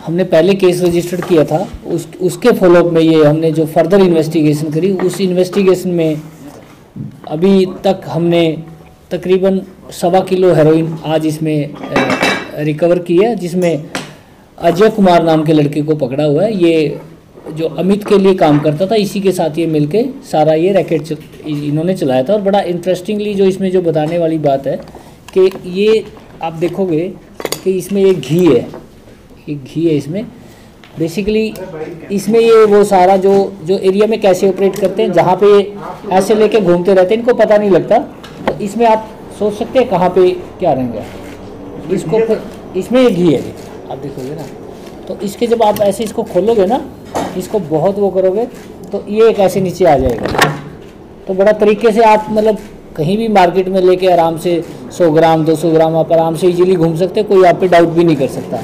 हमने पहले case registered किया था, उसके फॉलोअप में ये हमने जो फर्दर इन्वेस्टिगेशन करी, उस इन्वेस्टिगेशन में अभी तक हमने तकरीबन 1.25 किलो हेरोइन आज इसमें रिकवर की है, जिसमें अजय कुमार नाम के लड़के को पकड़ा हुआ है। ये जो अमित के लिए काम करता था, इसी के साथ ये मिलके सारा ये रैकेट इन्होंने चलाया था। और बड़ा इंटरेस्टिंगली जो इसमें जो बताने वाली बात है कि ये आप देखोगे कि इसमें एक घी है, एक घी है इसमें। बेसिकली इसमें ये वो सारा जो एरिया में कैसे ऑपरेट करते हैं, जहाँ पे ऐसे लेके घूमते रहते हैं, इनको पता नहीं लगता। तो इसमें आप सोच सकते हैं कहाँ पे क्या रहेंगे इसको। इसमें एक घी है, आप देखोगे ना, तो इसके जब आप ऐसे इसको खोलोगे ना, इसको बहुत वो करोगे तो ये एक ऐसे नीचे आ जाएगा। तो बड़ा तरीके से आप मतलब कहीं भी मार्केट में लेके आराम से 100 ग्राम 200 ग्राम आप आराम से इजीली घूम सकते, कोई आप पे डाउट भी नहीं कर सकता।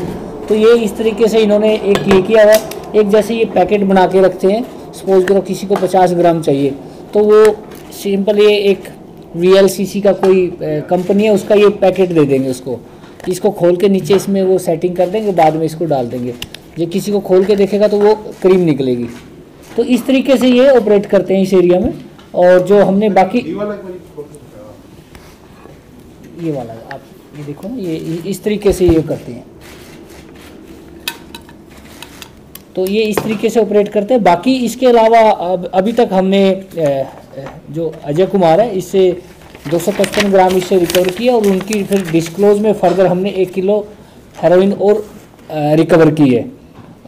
तो ये इस तरीके से इन्होंने एक ये किया हुआ, एक जैसे ये पैकेट बना के रखते हैं। सपोज करो किसी को 50 ग्राम चाहिए, तो वो सिंपल ये एक VLCC का कोई कंपनी है, उसका ये पैकेट दे देंगे उसको। इसको खोल के नीचे इसमें वो सेटिंग कर देंगे, बाद में इसको डाल देंगे। जो किसी को खोल के देखेगा तो वो क्रीम निकलेगी। तो इस तरीके से ये ऑपरेट करते हैं इस एरिया में। और जो हमने बाकी ये वाला आप ये देखो ना, ये इस तरीके से ये करते हैं। तो ये इस तरीके से ऑपरेट करते हैं। बाकी इसके अलावा अभी तक हमने जो अजय कुमार है, इससे 255 ग्राम इससे रिकवर किया, और उनकी फिर डिस्क्लोज में फर्दर हमने 1 किलो हेरोइन और रिकवर की है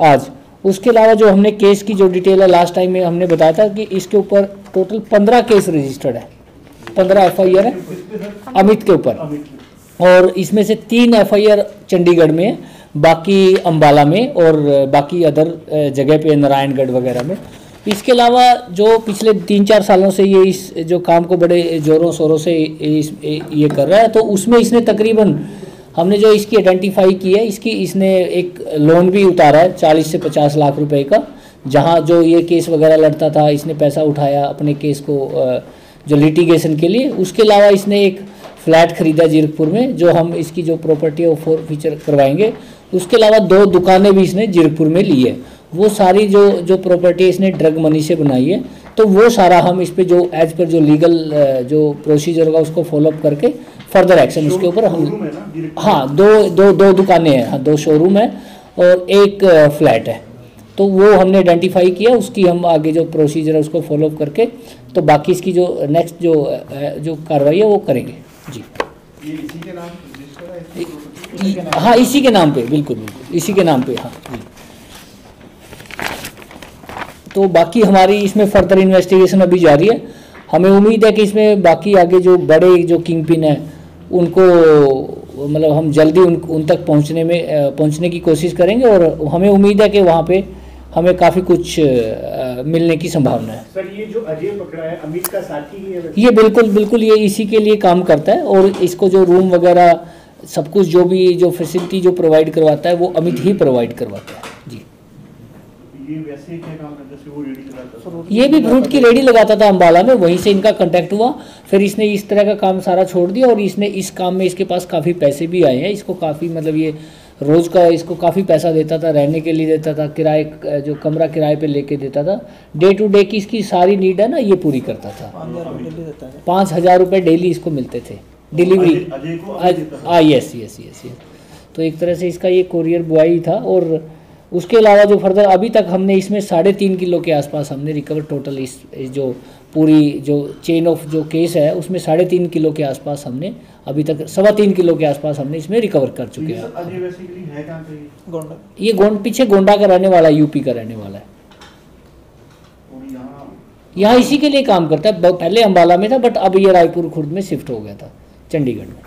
आज। उसके अलावा जो हमने केस की जो डिटेल है, लास्ट टाइम में हमने बताया था कि इसके ऊपर टोटल 15 केस रजिस्टर्ड है, 15 FIR है अमित के ऊपर। और इसमें से 3 FIR चंडीगढ़ में, बाकी अंबाला में, और बाकी अदर जगह पे नारायणगढ़ वगैरह में। इसके अलावा जो पिछले 3-4 सालों से ये इस जो काम को बड़े ज़ोरों शोरों से ये कर रहा है, तो उसमें इसने तकरीबन हमने जो इसकी आइडेंटिफाई की है, इसने एक लोन भी उतारा है 40 से 50 लाख रुपए का। जहाँ जो ये केस वगैरह लड़ता था, इसने पैसा उठाया अपने केस को जो लिटिगेशन के लिए। उसके अलावा इसने एक फ्लैट खरीदा जीरकपुर में, जो हम इसकी जो प्रॉपर्टी है वो फॉरफीचर करवाएंगे। उसके अलावा 2 दुकानें भी इसने जीरकपुर में ली है। वो सारी जो प्रॉपर्टी इसने ड्रग मनी से बनाई है। तो वो सारा हम इस पे जो एज पर जो लीगल जो प्रोसीजर होगा उसको फॉलोअप करके फर्दर एक्शन उसके ऊपर हम। हाँ, दो दुकानें हैं, हाँ 2 शोरूम है और 1 फ्लैट है। तो वो हमने आइडेंटिफाई किया, उसकी हम आगे जो प्रोसीजर है उसको फॉलोअप करके तो बाकी इसकी जो नेक्स्ट जो कार्रवाई है वो करेंगे जी। ये इसी के नाम रजिस्टर है? हाँ, इसी के नाम पे, बिल्कुल इसी के नाम पे, हाँ जी। तो बाकी हमारी इसमें फर्दर इन्वेस्टिगेशन अभी जारी है। हमें उम्मीद है कि इसमें बाकी आगे जो बड़े जो किंग पिन है उनको मतलब हम जल्दी उन तक पहुंचने की कोशिश करेंगे, और हमें उम्मीद है कि वहाँ पे हमें काफ़ी कुछ मिलने की संभावना है। सर, ये जो अजय पकड़ा है अमित का साथी ही है? ये बिल्कुल ये इसी के लिए काम करता है, और इसको जो रूम वगैरह सब कुछ जो भी जो फैसिलिटी जो प्रोवाइड करवाता है वो अमित ही प्रोवाइड करवाता है जी। ये वैसे ही क्या काम करता है? वो रेडी लगाता था? ये भी फ्रूट की रेडी लगाता था अंबाला में, वहीं से इनका कांटेक्ट हुआ। फिर इसने इस तरह का काम सारा छोड़ दिया, और इसने इस काम में इसके पास काफ़ी पैसे भी आए हैं। इसको काफ़ी मतलब ये रोज़ का इसको काफ़ी पैसा देता था, रहने के लिए देता था, किराए जो कमरा किराए पे लेके देता था। डे टू डे की इसकी सारी नीड है ना, ये पूरी करता था। 5,000 रुपये डेली इसको मिलते थे डिलीवरी। यस। तो एक तरह से इसका ये कोरियर बॉय ही था। और उसके अलावा जो फर्दर अभी तक हमने इसमें 3.5 किलो के आसपास हमने रिकवर टोटल इस जो पूरी जो चेन ऑफ जो केस है उसमें 3.5 किलो के आसपास हमने अभी तक 3.25 किलो के आसपास हमने इसमें रिकवर कर चुके हैं। ये पीछे गोंडा का रहने वाला है, यूपी का रहने वाला है। यहाँ इसी के लिए काम करता है। पहले अंबाला में था, बट अब ये रायपुर खुर्द में शिफ्ट हो गया था, चंडीगढ़ में।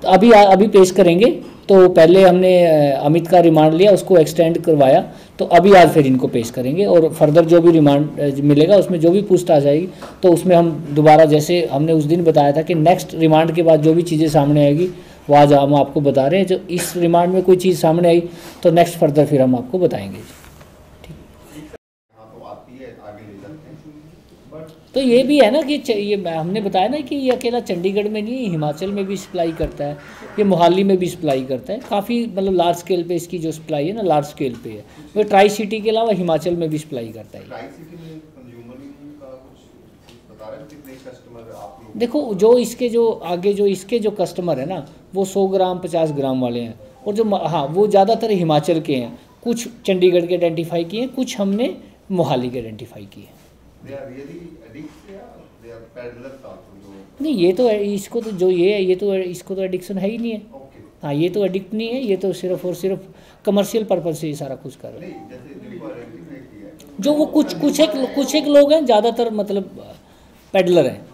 तो अभी पेश करेंगे। तो पहले हमने अमित का रिमांड लिया, उसको एक्सटेंड करवाया, तो अभी आज फिर इनको पेश करेंगे, और फर्दर जो भी रिमांड मिलेगा उसमें जो भी पूछताछ आएगी तो उसमें हम दोबारा, जैसे हमने उस दिन बताया था कि नेक्स्ट रिमांड के बाद जो भी चीज़ें सामने आएगी वो आज हम आपको बता रहे हैं। जो इस रिमांड में कोई चीज़ सामने आई तो नेक्स्ट फर्दर फिर हम आपको बताएंगे। ठीक। तो ये भी है ना कि ये हमने बताया ना कि ये अकेला चंडीगढ़ में नहीं, हिमाचल में भी सप्लाई करता है, ये मोहाली में भी सप्लाई करता है, काफ़ी मतलब लार्ज स्केल पे इसकी जो सप्लाई है ना लार्ज स्केल पे है। वो ट्राई सिटी के अलावा हिमाचल में भी सप्लाई करता है। ट्राई सिटी में कंज्यूमर का कुछ बता रहे हैं कितने कस्टमर आप लोग? देखो जो इसके जो आगे जो इसके जो कस्टमर है ना वो 100 ग्राम 50 ग्राम वाले हैं, और जो हाँ वो ज़्यादातर हिमाचल के हैं, कुछ चंडीगढ़ के आइडेंटिफाई किए हैं, कुछ हमने मोहाली के आइडेंटिफाई किए हैं। नहीं ये तो इसको तो जो ये है ये तो इसको तो एडिक्शन है ही नहीं है। हाँ ये तो एडिक्ट नहीं है, ये तो सिर्फ और सिर्फ कमर्शियल पर्पज से ये सारा कुछ कर रहे हैं। जो वो कुछ एक लोग हैं, ज़्यादातर मतलब पेडलर हैं।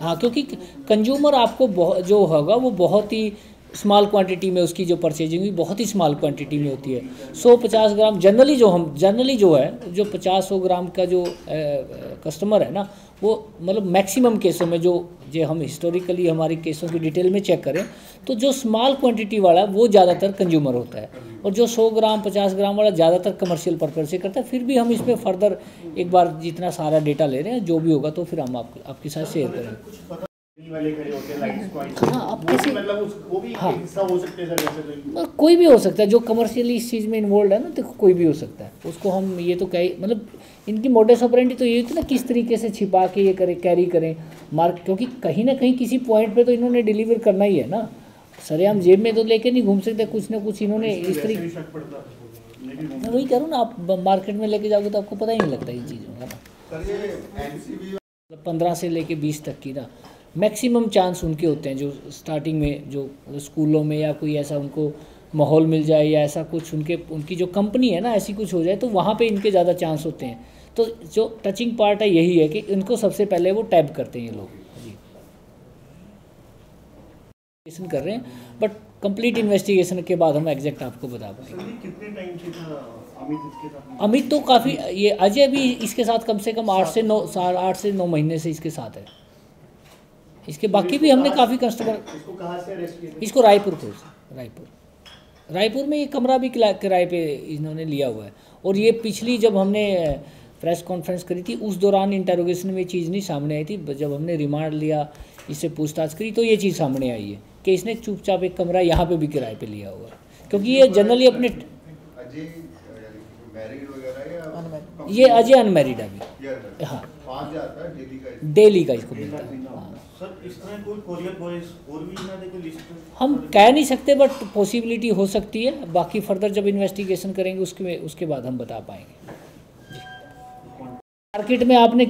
हाँ क्योंकि कंज्यूमर आपको जो होगा वो बहुत ही स्मॉल क्वांटिटी में उसकी जो परचेजिंग हुई बहुत ही स्मॉल क्वांटिटी में होती है। 100-50 ग्राम जनरली जो है जो 50-100 ग्राम का जो कस्टमर है ना वो मतलब मैक्सिमम केसों में जो हम हिस्टोरिकली हमारे केसों की डिटेल में चेक करें तो जो स्मॉल क्वांटिटी वाला वो ज़्यादातर कंज्यूमर होता है, और जो 100 ग्राम 50 ग्राम वाला ज़्यादातर कमर्शियल पर्पज से करता है। फिर भी हम इसमें फर्दर एक बार जितना सारा डेटा ले रहे हैं जो भी होगा तो फिर हम आपके साथ शेयर करेंगे। हाँ आप किसी वो भी हिस्सा हो सकते हैं सर, कोई भी हो सकता है जो कमर्शियली इस चीज़ में इन्वॉल्व है ना, तो कोई भी हो सकता है उसको हम ये तो कहीं मतलब इनकी मोडस ऑपरेंडी तो ये थी ना किस तरीके से छिपा के ये करें कैरी करें मार्क, क्योंकि कहीं ना कहीं किसी पॉइंट पे तो इन्होंने डिलीवर करना ही है ना, सरेआम जेब में तो लेके नहीं घूम सकते, कुछ ना कुछ इन्होंने इस तरीके। मैं वही करूँ ना, आप मार्केट में लेके जाओगे तो आपको पता ही नहीं लगता ये चीज़ों का ना। 15 से लेके 20 तक की ना मैक्सिमम चांस उनके होते हैं जो स्टार्टिंग में जो स्कूलों में या कोई ऐसा उनको माहौल मिल जाए या ऐसा कुछ उनकी जो कंपनी है ना ऐसी कुछ हो जाए तो वहाँ पे इनके ज़्यादा चांस होते हैं। तो जो टचिंग पार्ट है यही है कि इनको सबसे पहले वो टैब करते हैं ये लोग जी कर रहे हैं, बट कंप्लीट इन्वेस्टिगेशन के बाद हम एग्जैक्ट आपको बता पाएंगे। कितने टाइम से था अमित तो काफ़ी, ये अजय भी इसके साथ कम से कम 8 से 9 महीने से इसके साथ है। इसके बाकी भी हमने काफ़ी कस्टमर, इसको कहाँ से अरेस्ट किया? इसको रायपुर में ये कमरा भी किराए पे इन्होंने लिया हुआ है। और ये पिछली जब हमने प्रेस कॉन्फ्रेंस करी थी उस दौरान इंटरोगेशन में ये चीज़ नहीं सामने आई थी, जब हमने रिमांड लिया इससे पूछताछ करी तो ये चीज़ सामने आई है कि इसने चुपचाप एक कमरा यहाँ पे भी किराए पे लिया हुआ है, क्योंकि ये जनरली अपने ये अजय अनमैरिड है अभी। हाँ डेली का इसको मिलता है। सर इस तरह कोई कोरियर बॉयज और भी ना देखो लिस्ट हम कह नहीं सकते बट पॉसिबिलिटी हो सकती है, बाकी फर्दर जब इन्वेस्टिगेशन करेंगे उसके बाद हम बता पाएंगे। मार्केट में आपने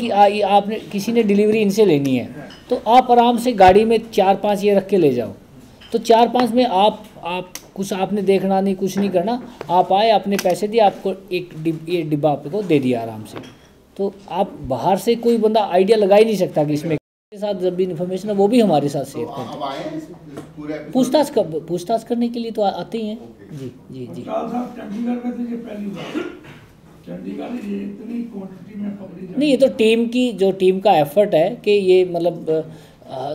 किसी ने डिलीवरी इनसे लेनी है तो आप आराम से गाड़ी में 4-5 ये रख के ले जाओ, तो 4-5 में आप कुछ आपने देखना नहीं कुछ नहीं करना, आप आए आपने पैसे दिए आपको ये डिब्बा आपको दे दिया आराम से, तो आप बाहर से कोई बंदा आइडिया लगा ही नहीं सकता कि इसमें के साथ जब भी इन्फॉर्मेशन है वो भी हमारे साथ शेयर करते हैं। पूछताछ करने के लिए तो आते ही हैं जी जी जी। चंडीगढ़ में तो ये पहली बार चंडीगढ़ ये इतनी क्वांटिटी में पकड़ी नहीं, ये तो टीम का एफर्ट है कि ये मतलब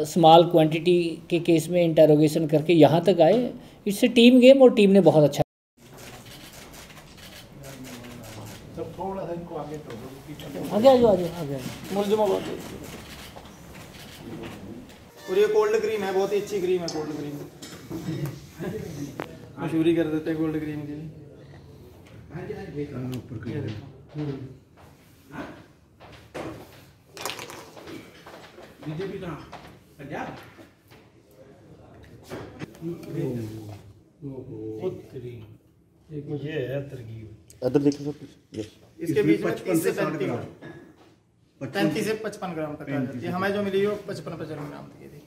स्मॉल क्वांटिटी के केस में इंटरोगेशन करके यहाँ तक आए। इससे टीम गेम और टीम ने बहुत अच्छा। थोड़ा सा इनको आगे आगे मुलजमा बहुत और ये कोल्ड क्रीम है, बहुत ही अच्छी क्रीम है कोल्ड क्रीम, मशहूरी कर देते हैं कोल्ड क्रीम की। बीजेपी कहाँ पंजाब ये है तरकीब। अदर देखो सब इसके बीच में 30 से 35 से 55 ग्राम तक आ जाती है। हमें जो मिली वो 55-55 ग्राम की थी।